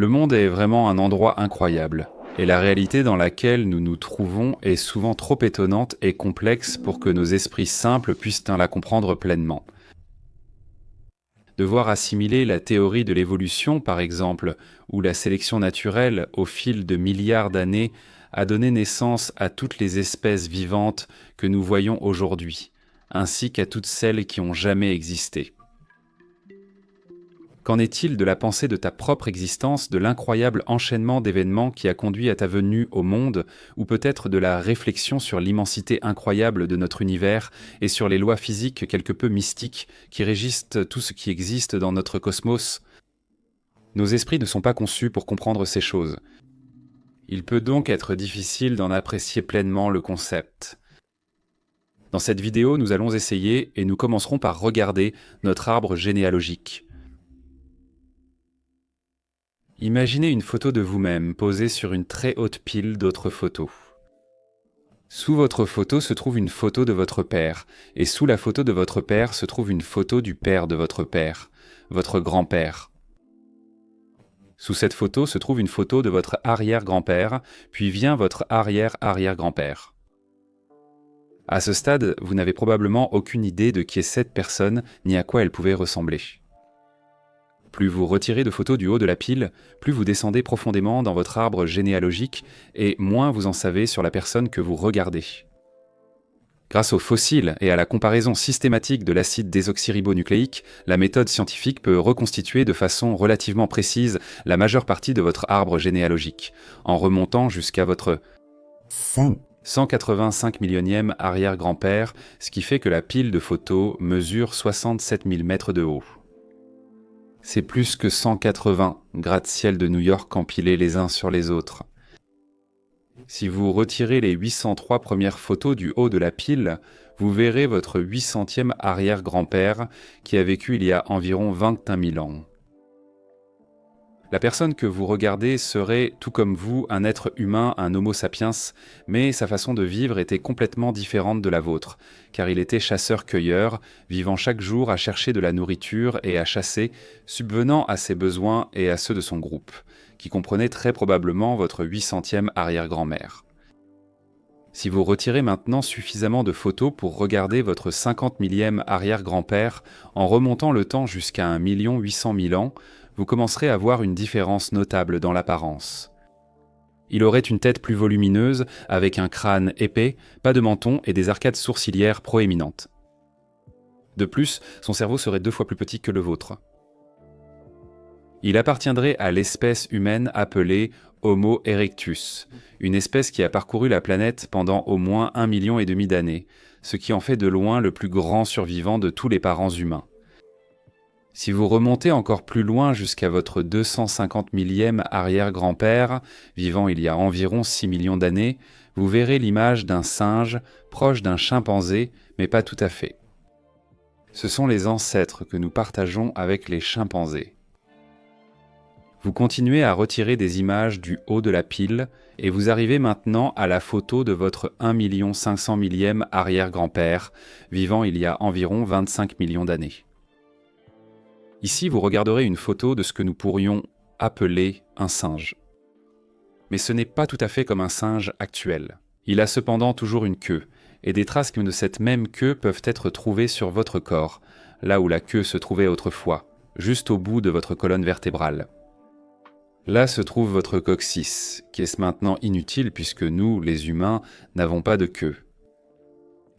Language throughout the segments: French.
Le monde est vraiment un endroit incroyable, et la réalité dans laquelle nous nous trouvons est souvent trop étonnante et complexe pour que nos esprits simples puissent la comprendre pleinement. Devoir assimiler la théorie de l'évolution, par exemple, ou la sélection naturelle au fil de milliards d'années, a donné naissance à toutes les espèces vivantes que nous voyons aujourd'hui, ainsi qu'à toutes celles qui ont jamais existé. Qu'en est-il de la pensée de ta propre existence, de l'incroyable enchaînement d'événements qui a conduit à ta venue au monde, ou peut-être de la réflexion sur l'immensité incroyable de notre univers et sur les lois physiques quelque peu mystiques qui régissent tout ce qui existe dans notre cosmos? Nos esprits ne sont pas conçus pour comprendre ces choses. Il peut donc être difficile d'en apprécier pleinement le concept. Dans cette vidéo, nous allons essayer et nous commencerons par regarder notre arbre généalogique. Imaginez une photo de vous-même posée sur une très haute pile d'autres photos. Sous votre photo se trouve une photo de votre père, et sous la photo de votre père se trouve une photo du père de votre père, votre grand-père. Sous cette photo se trouve une photo de votre arrière-grand-père, puis vient votre arrière-arrière-grand-père. À ce stade, vous n'avez probablement aucune idée de qui est cette personne, ni à quoi elle pouvait ressembler. Plus vous retirez de photos du haut de la pile, plus vous descendez profondément dans votre arbre généalogique et moins vous en savez sur la personne que vous regardez. Grâce aux fossiles et à la comparaison systématique de l'acide désoxyribonucléique, la méthode scientifique peut reconstituer de façon relativement précise la majeure partie de votre arbre généalogique, en remontant jusqu'à votre 185 millionième arrière-grand-père, ce qui fait que la pile de photos mesure 67 000 mètres de haut. C'est plus que 180 gratte-ciel de New York empilés les uns sur les autres. Si vous retirez les 803 premières photos du haut de la pile, vous verrez votre 800e arrière-grand-père qui a vécu il y a environ 21 000 ans. La personne que vous regardez serait, tout comme vous, un être humain, un homo sapiens, mais sa façon de vivre était complètement différente de la vôtre, car il était chasseur-cueilleur, vivant chaque jour à chercher de la nourriture et à chasser, subvenant à ses besoins et à ceux de son groupe, qui comprenait très probablement votre 800e arrière-grand-mère. Si vous retirez maintenant suffisamment de photos pour regarder votre 50 millième arrière-grand-père en remontant le temps jusqu'à 1 800 000 ans, vous commencerez à voir une différence notable dans l'apparence. Il aurait une tête plus volumineuse, avec un crâne épais, pas de menton et des arcades sourcilières proéminentes. De plus, son cerveau serait 2 fois plus petit que le vôtre. Il appartiendrait à l'espèce humaine appelée Homo erectus, une espèce qui a parcouru la planète pendant au moins 1,5 million d'années, ce qui en fait de loin le plus grand survivant de tous les parents humains. Si vous remontez encore plus loin jusqu'à votre 250 millième arrière-grand-père, vivant il y a environ 6 millions d'années, vous verrez l'image d'un singe proche d'un chimpanzé, mais pas tout à fait. Ce sont les ancêtres que nous partageons avec les chimpanzés. Vous continuez à retirer des images du haut de la pile et vous arrivez maintenant à la photo de votre 1 500 millième arrière-grand-père, vivant il y a environ 25 millions d'années. Ici, vous regarderez une photo de ce que nous pourrions appeler un singe. Mais ce n'est pas tout à fait comme un singe actuel. Il a cependant toujours une queue, et des traces de cette même queue peuvent être trouvées sur votre corps, là où la queue se trouvait autrefois, juste au bout de votre colonne vertébrale. Là se trouve votre coccyx, qui est maintenant inutile puisque nous, les humains, n'avons pas de queue.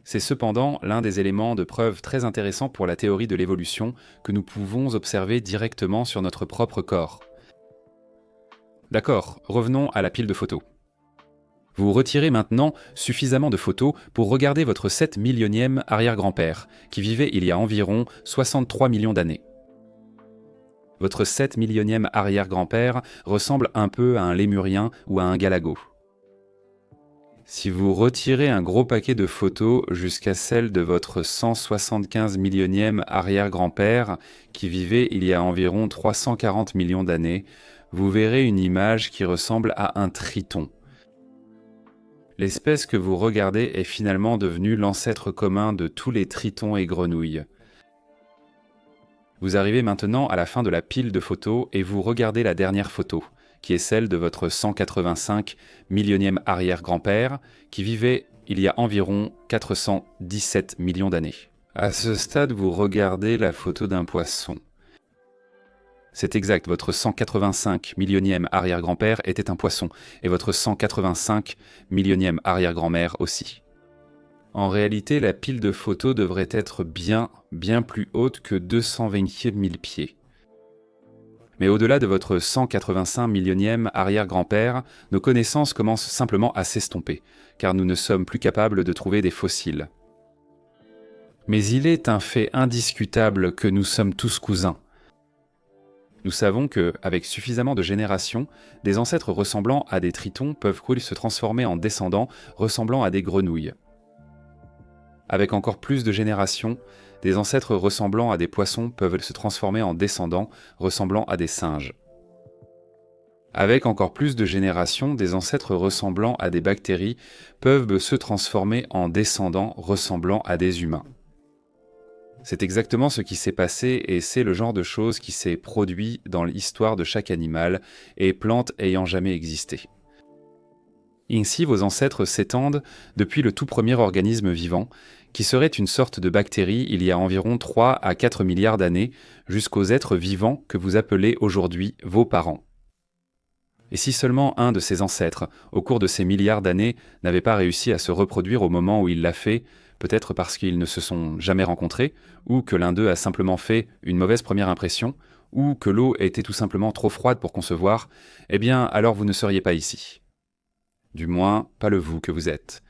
C'est cependant l'un des éléments de preuve très intéressants pour la théorie de l'évolution que nous pouvons observer directement sur notre propre corps. D'accord, revenons à la pile de photos. Vous retirez maintenant suffisamment de photos pour regarder votre 7 millionième arrière-grand-père, qui vivait il y a environ 63 millions d'années. Votre 7 millionième arrière-grand-père ressemble un peu à un lémurien ou à un galago. Si vous retirez un gros paquet de photos jusqu'à celle de votre 175 millionième arrière-grand-père, qui vivait il y a environ 340 millions d'années, vous verrez une image qui ressemble à un triton. L'espèce que vous regardez est finalement devenue l'ancêtre commun de tous les tritons et grenouilles. Vous arrivez maintenant à la fin de la pile de photos et vous regardez la dernière photo, qui est celle de votre 185 millionième arrière-grand-père, qui vivait il y a environ 417 millions d'années. À ce stade, vous regardez la photo d'un poisson. C'est exact, votre 185 millionième arrière-grand-père était un poisson, et votre 185 millionième arrière-grand-mère aussi. En réalité, la pile de photos devrait être bien plus haute que 220 000 pieds. Mais au-delà de votre 185 millionième arrière-grand-père, nos connaissances commencent simplement à s'estomper, car nous ne sommes plus capables de trouver des fossiles. Mais il est un fait indiscutable que nous sommes tous cousins. Nous savons que, avec suffisamment de générations, des ancêtres ressemblant à des tritons peuvent se transformer en descendants ressemblant à des grenouilles. Avec encore plus de générations, des ancêtres ressemblant à des poissons peuvent se transformer en descendants ressemblant à des singes. Avec encore plus de générations, des ancêtres ressemblant à des bactéries peuvent se transformer en descendants ressemblant à des humains. C'est exactement ce qui s'est passé et c'est le genre de choses qui s'est produit dans l'histoire de chaque animal et plante ayant jamais existé. Ainsi, vos ancêtres s'étendent depuis le tout premier organisme vivant, qui serait une sorte de bactérie il y a environ 3 à 4 milliards d'années, jusqu'aux êtres vivants que vous appelez aujourd'hui vos parents. Et si seulement un de ces ancêtres, au cours de ces milliards d'années, n'avait pas réussi à se reproduire au moment où il l'a fait, peut-être parce qu'ils ne se sont jamais rencontrés, ou que l'un d'eux a simplement fait une mauvaise première impression, ou que l'eau était tout simplement trop froide pour concevoir, eh bien alors vous ne seriez pas ici. Du moins, pas le vous que vous êtes.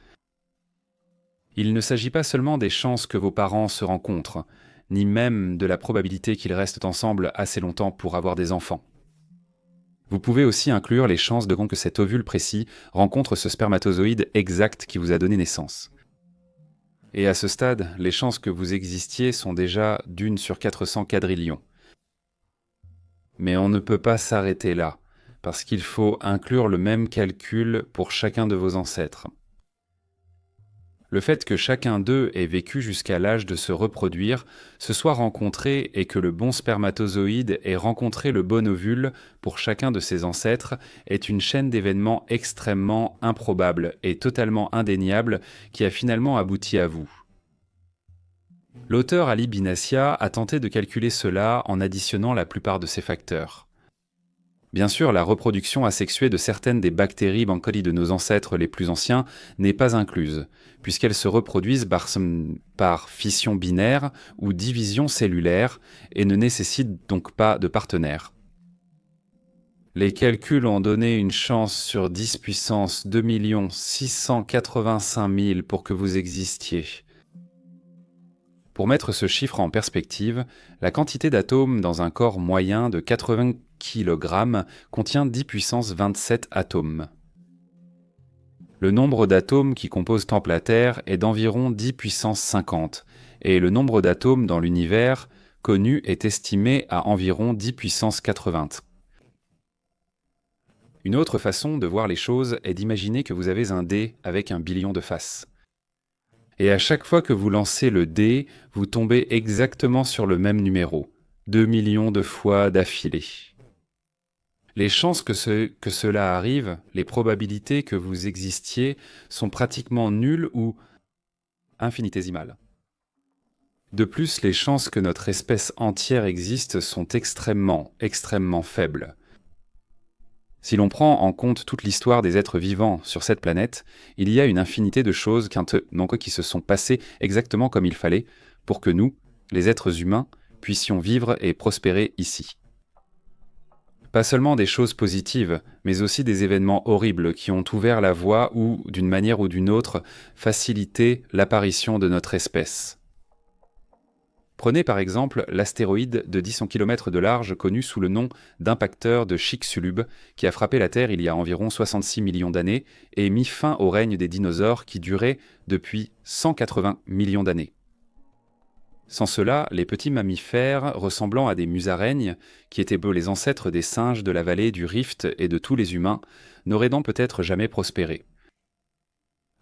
Il ne s'agit pas seulement des chances que vos parents se rencontrent, ni même de la probabilité qu'ils restent ensemble assez longtemps pour avoir des enfants. Vous pouvez aussi inclure les chances de que cet ovule précis rencontre ce spermatozoïde exact qui vous a donné naissance. Et à ce stade, les chances que vous existiez sont déjà d'1 sur 400 quadrillions. Mais on ne peut pas s'arrêter là, parce qu'il faut inclure le même calcul pour chacun de vos ancêtres. Le fait que chacun d'eux ait vécu jusqu'à l'âge de se reproduire, se soit rencontré et que le bon spermatozoïde ait rencontré le bon ovule pour chacun de ses ancêtres est une chaîne d'événements extrêmement improbable et totalement indéniable qui a finalement abouti à vous. L'auteur Ali Binassia a tenté de calculer cela en additionnant la plupart de ces facteurs. Bien sûr, la reproduction asexuée de certaines des bactéries bancoli de nos ancêtres les plus anciens n'est pas incluse, puisqu'elles se reproduisent par fission binaire ou division cellulaire et ne nécessitent donc pas de partenaires. Les calculs ont donné une chance sur 10 puissance 2 685 000 pour que vous existiez. Pour mettre ce chiffre en perspective, la quantité d'atomes dans un corps moyen de 80 kg contient 10 puissance 27 atomes. Le nombre d'atomes qui composent la Terre est d'environ 10 puissance 50, et le nombre d'atomes dans l'univers connu est estimé à environ 10 puissance 80. Une autre façon de voir les choses est d'imaginer que vous avez un dé avec un billion de faces. Et à chaque fois que vous lancez le dé, vous tombez exactement sur le même numéro, 2 millions de fois d'affilée. Les chances que cela arrive, les probabilités que vous existiez, sont pratiquement nulles ou infinitésimales. De plus, les chances que notre espèce entière existe sont extrêmement faibles. Si l'on prend en compte toute l'histoire des êtres vivants sur cette planète, il y a une infinité de choses qui se sont passées exactement comme il fallait pour que nous, les êtres humains, puissions vivre et prospérer ici. Pas seulement des choses positives, mais aussi des événements horribles qui ont ouvert la voie ou, d'une manière ou d'une autre, facilité l'apparition de notre espèce. Prenez par exemple l'astéroïde de 10 km de large connu sous le nom d'impacteur de Chicxulub qui a frappé la Terre il y a environ 66 millions d'années et mis fin au règne des dinosaures qui durait depuis 180 millions d'années. Sans cela, les petits mammifères ressemblant à des musaraignes, qui étaient les ancêtres des singes de la vallée du Rift et de tous les humains, n'auraient donc peut-être jamais prospéré.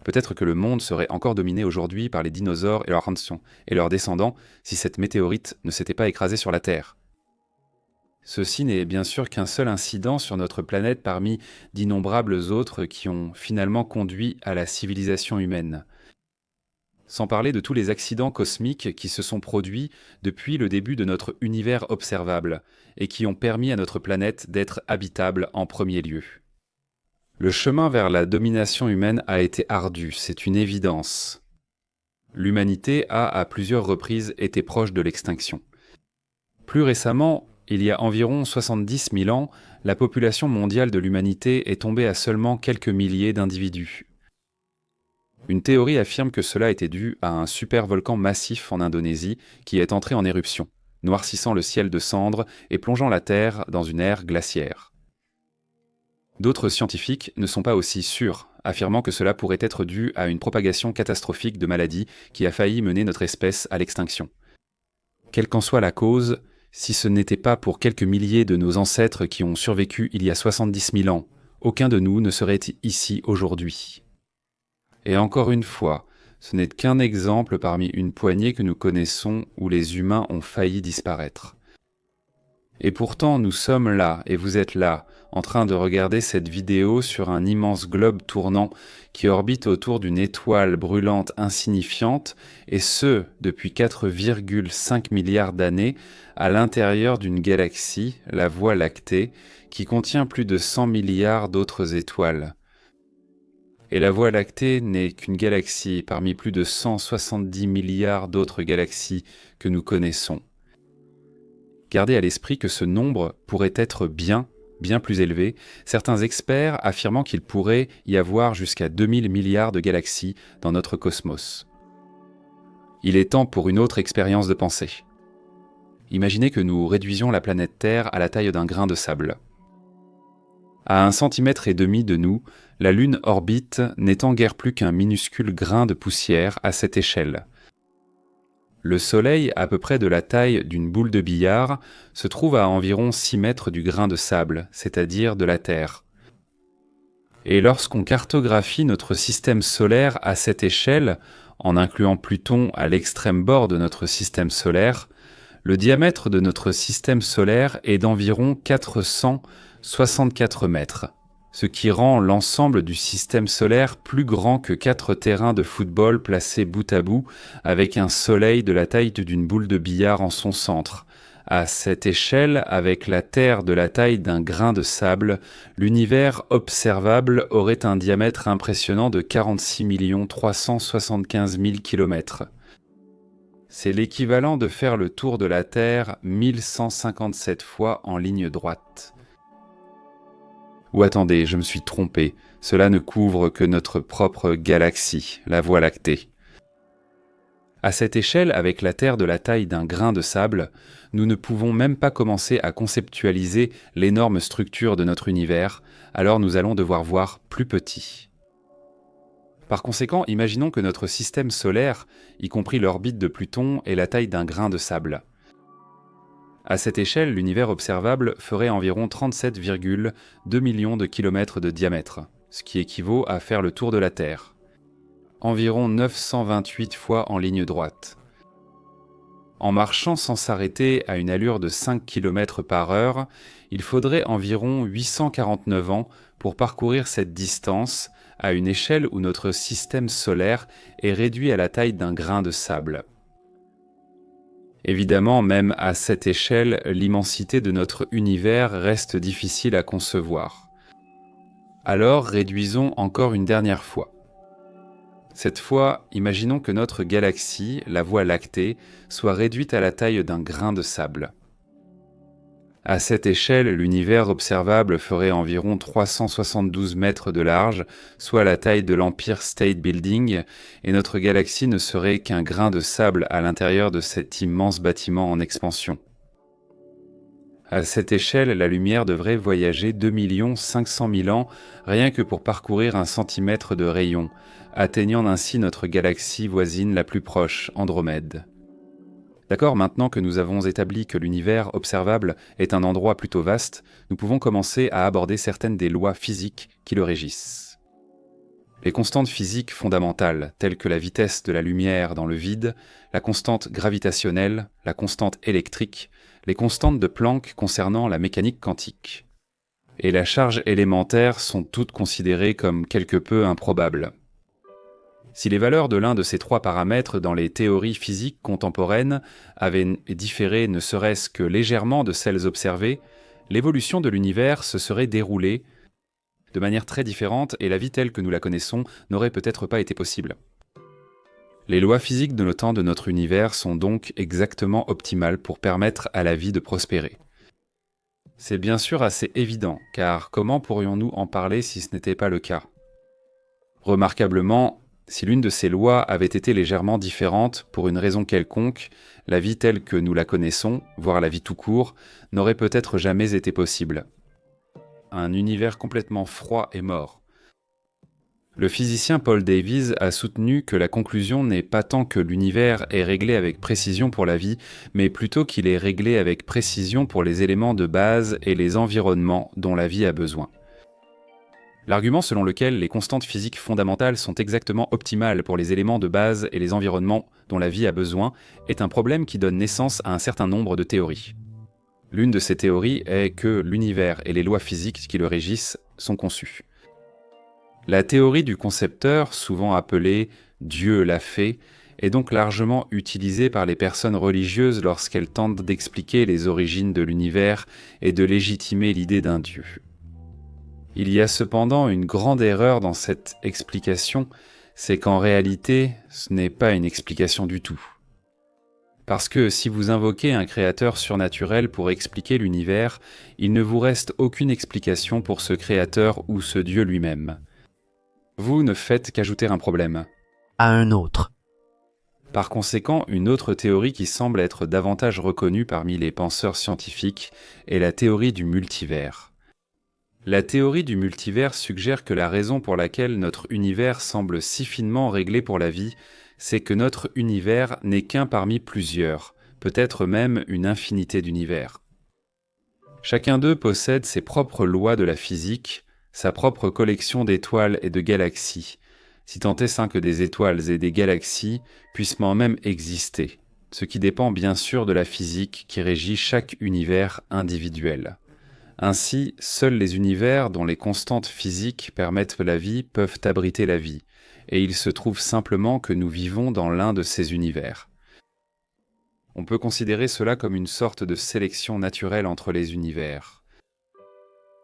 Peut-être que le monde serait encore dominé aujourd'hui par les dinosaures et leurs descendants si cette météorite ne s'était pas écrasée sur la Terre. Ceci n'est bien sûr qu'un seul incident sur notre planète parmi d'innombrables autres qui ont finalement conduit à la civilisation humaine. Sans parler de tous les accidents cosmiques qui se sont produits depuis le début de notre univers observable et qui ont permis à notre planète d'être habitable en premier lieu. Le chemin vers la domination humaine a été ardu, c'est une évidence. L'humanité a à plusieurs reprises été proche de l'extinction. Plus récemment, il y a environ 70 000 ans, la population mondiale de l'humanité est tombée à seulement quelques milliers d'individus. Une théorie affirme que cela était dû à un supervolcan massif en Indonésie qui est entré en éruption, noircissant le ciel de cendres et plongeant la Terre dans une ère glaciaire. D'autres scientifiques ne sont pas aussi sûrs, affirmant que cela pourrait être dû à une propagation catastrophique de maladies qui a failli mener notre espèce à l'extinction. Quelle qu'en soit la cause, si ce n'était pas pour quelques milliers de nos ancêtres qui ont survécu il y a 70 000 ans, aucun de nous ne serait ici aujourd'hui. Et encore une fois, ce n'est qu'un exemple parmi une poignée que nous connaissons où les humains ont failli disparaître. Et pourtant, nous sommes là, et vous êtes là, en train de regarder cette vidéo sur un immense globe tournant qui orbite autour d'une étoile brûlante insignifiante, et ce, depuis 4,5 milliards d'années, à l'intérieur d'une galaxie, la Voie lactée, qui contient plus de 100 milliards d'autres étoiles. Et la Voie lactée n'est qu'une galaxie parmi plus de 170 milliards d'autres galaxies que nous connaissons. Gardez à l'esprit que ce nombre pourrait être bien plus élevé, certains experts affirmant qu'il pourrait y avoir jusqu'à 2000 milliards de galaxies dans notre cosmos. Il est temps pour une autre expérience de pensée. Imaginez que nous réduisions la planète Terre à la taille d'un grain de sable. À 1,5 cm de nous, la Lune orbite n'étant guère plus qu'un minuscule grain de poussière à cette échelle. Le Soleil, à peu près de la taille d'une boule de billard, se trouve à environ 6 mètres du grain de sable, c'est-à-dire de la Terre. Et lorsqu'on cartographie notre système solaire à cette échelle, en incluant Pluton à l'extrême bord de notre système solaire, le diamètre de notre système solaire est d'environ 464 mètres, ce qui rend l'ensemble du système solaire plus grand que 4 terrains de football placés bout à bout, avec un soleil de la taille d'une boule de billard en son centre. À cette échelle, avec la Terre de la taille d'un grain de sable, l'univers observable aurait un diamètre impressionnant de 46 375 000 km. C'est l'équivalent de faire le tour de la Terre 1157 fois en ligne droite. Ou attendez, je me suis trompé, cela ne couvre que notre propre galaxie, la Voie lactée. À cette échelle, avec la Terre de la taille d'un grain de sable, nous ne pouvons même pas commencer à conceptualiser l'énorme structure de notre univers, alors nous allons devoir voir plus petit. Par conséquent, imaginons que notre système solaire, y compris l'orbite de Pluton, ait la taille d'un grain de sable. À cette échelle, l'univers observable ferait environ 37,2 millions de kilomètres de diamètre, ce qui équivaut à faire le tour de la Terre. Environ 928 fois en ligne droite. En marchant sans s'arrêter à une allure de 5 km par heure, il faudrait environ 849 ans pour parcourir cette distance à une échelle où notre système solaire est réduit à la taille d'un grain de sable. Évidemment, même à cette échelle, l'immensité de notre univers reste difficile à concevoir. Alors réduisons encore une dernière fois. Cette fois, imaginons que notre galaxie, la Voie lactée, soit réduite à la taille d'un grain de sable. À cette échelle, l'univers observable ferait environ 372 mètres de large, soit la taille de l'Empire State Building, et notre galaxie ne serait qu'un grain de sable à l'intérieur de cet immense bâtiment en expansion. À cette échelle, la lumière devrait voyager 2 500 000 ans rien que pour parcourir 1 centimètre de rayon, atteignant ainsi notre galaxie voisine la plus proche, Andromède. D'accord, maintenant que nous avons établi que l'univers observable est un endroit plutôt vaste, nous pouvons commencer à aborder certaines des lois physiques qui le régissent. Les constantes physiques fondamentales, telles que la vitesse de la lumière dans le vide, la constante gravitationnelle, la constante électrique, les constantes de Planck concernant la mécanique quantique, et la charge élémentaire sont toutes considérées comme quelque peu improbables. Si les valeurs de l'un de ces trois paramètres dans les théories physiques contemporaines avaient différé ne serait-ce que légèrement de celles observées, l'évolution de l'univers se serait déroulée de manière très différente et la vie telle que nous la connaissons n'aurait peut-être pas été possible. Les lois physiques de temps de notre univers sont donc exactement optimales pour permettre à la vie de prospérer. C'est bien sûr assez évident, car comment pourrions-nous en parler si ce n'était pas le cas ? Remarquablement, si l'une de ces lois avait été légèrement différente pour une raison quelconque, la vie telle que nous la connaissons, voire la vie tout court, n'aurait peut-être jamais été possible. Un univers complètement froid et mort. Le physicien Paul Davies a soutenu que la conclusion n'est pas tant que l'univers est réglé avec précision pour la vie, mais plutôt qu'il est réglé avec précision pour les éléments de base et les environnements dont la vie a besoin. L'argument selon lequel les constantes physiques fondamentales sont exactement optimales pour les éléments de base et les environnements dont la vie a besoin est un problème qui donne naissance à un certain nombre de théories. L'une de ces théories est que l'univers et les lois physiques qui le régissent sont conçus. La théorie du concepteur, souvent appelée « Dieu l'a fait », est donc largement utilisée par les personnes religieuses lorsqu'elles tentent d'expliquer les origines de l'univers et de légitimer l'idée d'un Dieu. Il y a cependant une grande erreur dans cette explication, c'est qu'en réalité, ce n'est pas une explication du tout. Parce que si vous invoquez un créateur surnaturel pour expliquer l'univers, il ne vous reste aucune explication pour ce créateur ou ce Dieu lui-même. Vous ne faites qu'ajouter un problème à un autre. Par conséquent, une autre théorie qui semble être davantage reconnue parmi les penseurs scientifiques est la théorie du multivers. La théorie du multivers suggère que la raison pour laquelle notre univers semble si finement réglé pour la vie, c'est que notre univers n'est qu'un parmi plusieurs, peut-être même une infinité d'univers. Chacun d'eux possède ses propres lois de la physique, sa propre collection d'étoiles et de galaxies, si tant est que des étoiles et des galaxies puissent même exister, ce qui dépend bien sûr de la physique qui régit chaque univers individuel. Ainsi, seuls les univers dont les constantes physiques permettent la vie peuvent abriter la vie, et il se trouve simplement que nous vivons dans l'un de ces univers. On peut considérer cela comme une sorte de sélection naturelle entre les univers.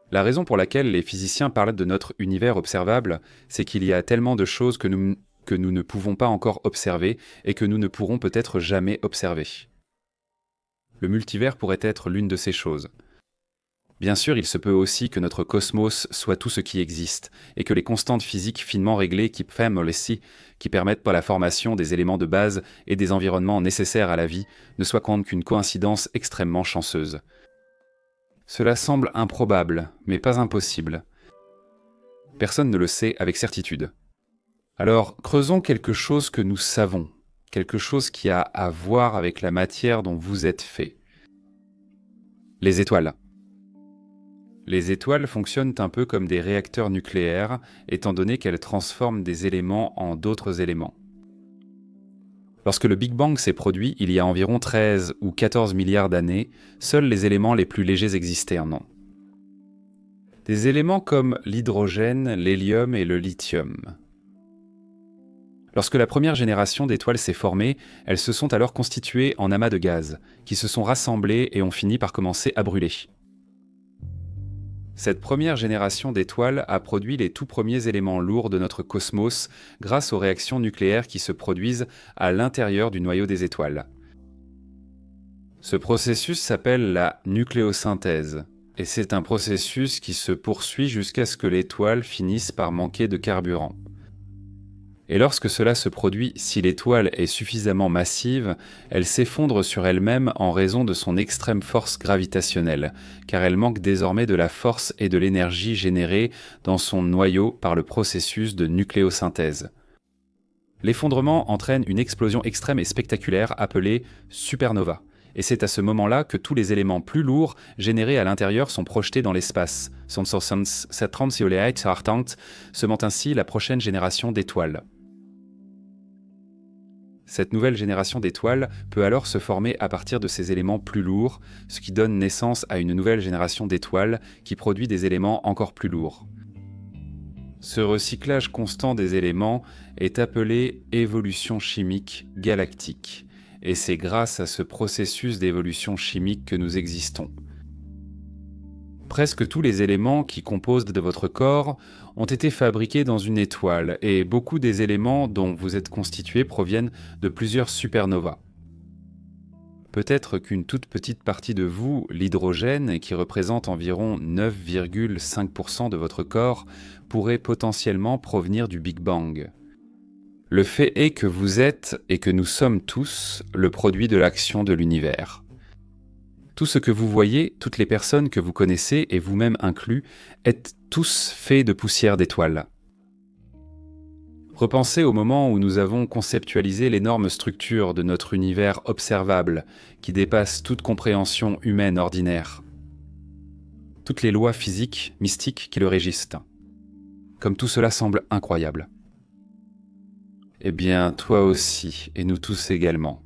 La raison pour laquelle les physiciens parlent de notre univers observable, c'est qu'il y a tellement de choses que nous ne pouvons pas encore observer et que nous ne pourrons peut-être jamais observer. Le multivers pourrait être l'une de ces choses. Bien sûr, il se peut aussi que notre cosmos soit tout ce qui existe, et que les constantes physiques finement réglées qui permettent la formation des éléments de base et des environnements nécessaires à la vie ne soient qu'une coïncidence extrêmement chanceuse. Cela semble improbable, mais pas impossible. Personne ne le sait avec certitude. Alors, creusons quelque chose que nous savons, quelque chose qui a à voir avec la matière dont vous êtes fait. Les étoiles. Les étoiles fonctionnent un peu comme des réacteurs nucléaires, étant donné qu'elles transforment des éléments en d'autres éléments. Lorsque le Big Bang s'est produit il y a environ 13 ou 14 milliards d'années, seuls les éléments les plus légers existaient en. Des éléments comme l'hydrogène, l'hélium et le lithium. Lorsque la première génération d'étoiles s'est formée, elles se sont alors constituées en amas de gaz, qui se sont rassemblés et ont fini par commencer à brûler. Cette première génération d'étoiles a produit les tout premiers éléments lourds de notre cosmos grâce aux réactions nucléaires qui se produisent à l'intérieur du noyau des étoiles. Ce processus s'appelle la nucléosynthèse, et c'est un processus qui se poursuit jusqu'à ce que l'étoile finisse par manquer de carburant. Et lorsque cela se produit, si l'étoile est suffisamment massive, elle s'effondre sur elle-même en raison de son extrême force gravitationnelle, car elle manque désormais de la force et de l'énergie générée dans son noyau par le processus de nucléosynthèse. L'effondrement entraîne une explosion extrême et spectaculaire appelée supernova, Et c'est à ce moment-là que tous les éléments plus lourds générés à l'intérieur sont projetés dans l'espace. Cette transioleheid semant ainsi la prochaine génération d'étoiles. Cette nouvelle génération d'étoiles peut alors se former à partir de ces éléments plus lourds, ce qui donne naissance à une nouvelle génération d'étoiles qui produit des éléments encore plus lourds. Ce recyclage constant des éléments est appelé évolution chimique galactique, et c'est grâce à ce processus d'évolution chimique que nous existons. Presque tous les éléments qui composent de votre corps ont été fabriqués dans une étoile, et beaucoup des éléments dont vous êtes constitués proviennent de plusieurs supernovas. Peut-être qu'une toute petite partie de vous, l'hydrogène, qui représente environ 9,5% de votre corps, pourrait potentiellement provenir du Big Bang. Le fait est que vous êtes, et que nous sommes tous, le produit de l'action de l'univers. Tout ce que vous voyez, toutes les personnes que vous connaissez, et vous-même inclus, êtes tous faits de poussière d'étoiles. Repensez au moment où nous avons conceptualisé l'énorme structure de notre univers observable, qui dépasse toute compréhension humaine ordinaire. Toutes les lois physiques, mystiques qui le régissent. Comme tout cela semble incroyable. Eh bien, toi aussi, et nous tous également.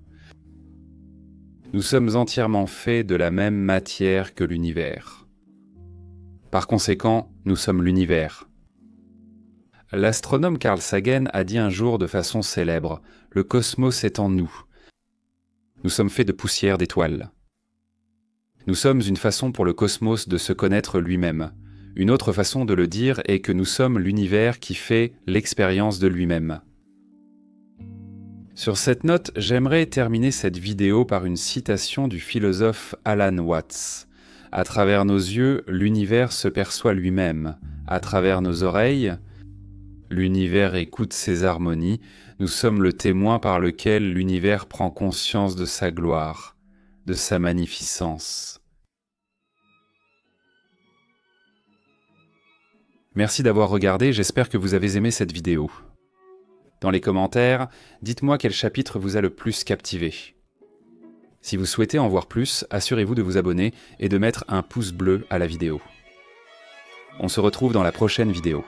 Nous sommes entièrement faits de la même matière que l'univers. Par conséquent, nous sommes l'univers. L'astronome Carl Sagan a dit un jour de façon célèbre « Le cosmos est en nous. Nous sommes faits de poussière d'étoiles. » Nous sommes une façon pour le cosmos de se connaître lui-même. Une autre façon de le dire est que nous sommes l'univers qui fait l'expérience de lui-même. Sur cette note, j'aimerais terminer cette vidéo par une citation du philosophe Alan Watts. « À travers nos yeux, l'univers se perçoit lui-même. À travers nos oreilles, l'univers écoute ses harmonies. Nous sommes le témoin par lequel l'univers prend conscience de sa gloire, de sa magnificence. » Merci d'avoir regardé, j'espère que vous avez aimé cette vidéo. Dans les commentaires, dites-moi quel chapitre vous a le plus captivé. Si vous souhaitez en voir plus, assurez-vous de vous abonner et de mettre un pouce bleu à la vidéo. On se retrouve dans la prochaine vidéo.